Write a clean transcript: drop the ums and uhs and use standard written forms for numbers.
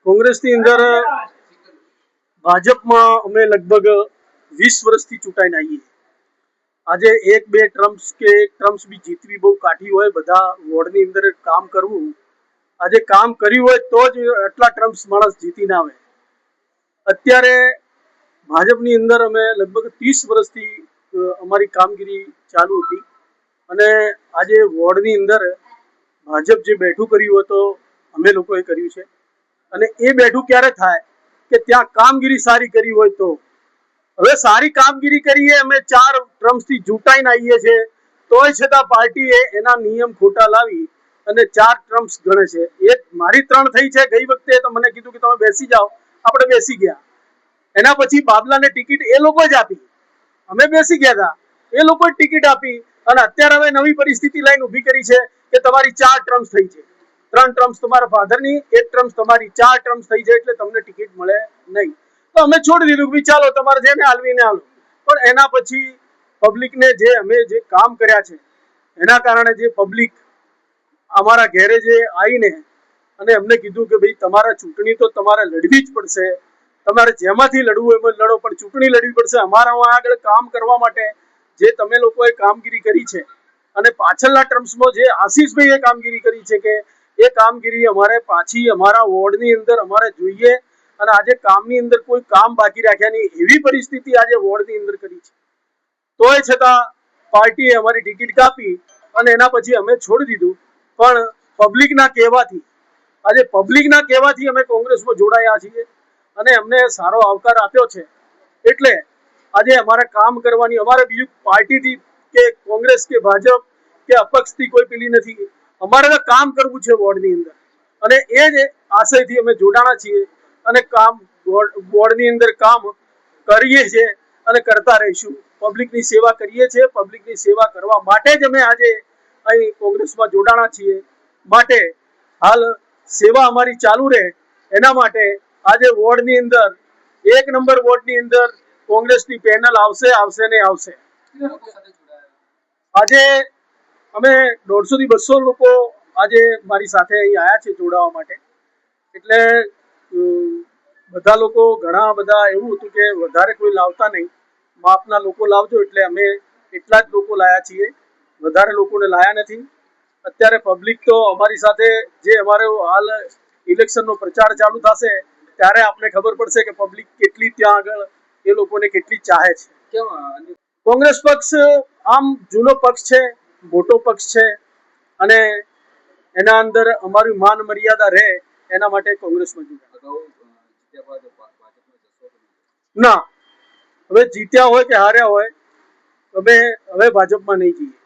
કોંગ્રેસની અંદર ભાજપમાં અમે લગભગ 20 વર્ષથી ચૂંટાઈને આવીએ. આજે એક બે ટર્મ્સ કે એક ટર્મ્સ બી જીતવી બહુ કાઠી હોય. બધા વોર્ડની અંદર કામ કરવું, આજે કામ કર્યું હોય તો જ આટલા ટર્મ્સ માણસ જીતીને આવે. અત્યારે ભાજપની અંદર અમે લગભગ 30 વર્ષથી અમારી કામગીરી ચાલુ હતી અને આજે વોર્ડની અંદર ભાજપ જે બેઠું કર્યું હોય તો અમે લોકોએ કર્યું છે. અને એ બેઠું ક્યારે થાય કે ત્યાં કામગીરી સારી કરી હોય તો. હવે સારી કામગીરી કરીએ, અમે 4 ટર્મ્સથી ચૂંટાઈને આવીએ છીએ, તોય છતાં પાર્ટીએ એના નિયમ ખોટા લાવી અને 4 ટર્મ્સ ગણે છે. એક મારી 3 થઈ છે. ગઈ વખતે તો મને કીધું કે તમે બેસી જાઓ, આપણે બેસી ગયા. એના પછી બાબલાને ટિકિટ એ લોકો જ આપી, અમે બેસી ગયા હતા. એ લોકોએ ટિકિટ આપી અને અત્યારે હવે નવી પરિસ્થિતિ લઈને ઊભી કરી છે કે તમારી 4 ટર્મ્સ થઈ છે. 3 ટર્મ્સ તમારા ફાધરની, 1 ટર્મ્સ તમારી, 4 ટર્મ્સ થઈ જાય એટલે તમને ટિકિટ મળે નહીં. તો અમે છોડી દીધું કે ચાલો તમારે જેને હાલવીને હાલો. પણ એના પછી પબ્લિકને અમે જે કામ કર્યા છે એના કારણે જે પબ્લિક અમારા ઘેરે જે આવીને અને અમને કીધું કે ભાઈ તમારા ચૂંટણી તો તમારે લડવી જ પડશે, તમારે જેમાંથી લડવું એમાં લડો, પણ ચૂંટણી લડવી પડશે. અમારા આગળ કામ કરવા માટે જે તમે લોકોએ કામગીરી કરી છે અને પાછળના ટર્મ્સમાં જે આશીષભાઈએ કામગીરી કરી છે કે એ કામગીરી અમારે પાછી અમારા વોર્ડની અંદર અમારે જોઈએ. અને આજે કામની અંદર કોઈ કામ બાકી રાખ્યા નહીં એવી પરિસ્થિતિ આજે વોર્ડની અંદર કરી છે. તોય છતાં પાર્ટીએ અમારી ટિકિટ કાપી અને એના પછી અમે છોડી દીધું. પણ પબ્લિકના કહેવાથી અમે કોંગ્રેસમાં જોડાયા છીએ અને અમને સારો આવકાર આપ્યો છે. એટલે આજે અમારે કામ કરવાની, અમારે બીજું પાર્ટીથી કે કોંગ્રેસ કે ભાજપ કે અપક્ષથી કોઈ પેલી નથી. અમારે તો કામ કરવું છે વોર્ડની અંદર અને એ જ આશયથી અમે જોડાણા છીએ અને કામ વોર્ડની અંદર કામ કરીએ છીએ અને કરતા રહીશું. પબ્લિકની સેવા કરીએ છીએ. પબ્લિકની સેવા કરવા માટે જ અમે આજે અહીં કોંગ્રેસમાં જોડાણા છીએ. માટે હાલ સેવા અમારી ચાલુ રહે એના માટે આજે વોર્ડની અંદર 1 નંબર વોર્ડની અંદર કોંગ્રેસની પેનલ આવશે ને આવશે. આજે અમે 150 થી 200 લોકો આજે મારી સાથે અહીં આવ્યા છે જોડાવા માટે. એટલે બધા લોકો, ઘણા બધા એવું હતું કે વધારે કોઈ લાવતા નહીં, માપના લોકો લાવજો, એટલે અમે એટલા જ લોકો લાયા છીએ, વધારે લોકોને લાયા નથી. અત્યારે પબ્લિક તો અમારી સાથે જે અમારો હાલ ઇલેક્શનનો પ્રચાર ચાલુ થશે ત્યારે આપને ખબર પડશે કે પબ્લિક કેટલી ત્યાં આગળ એ લોકોને કેટલી ચાહે છે. કોંગ્રેસ પક્ષ આમ જૂનો પક્ષ છે, મોટો પક્ષ છે અને એના અંદર અમારી માન મર્યાદા રહે એના માટે કોંગ્રેસમાં ના, હવે જીત્યા હોય કે હાર્યા હોય, અમે હવે ભાજપમાં નહીં જઈએ.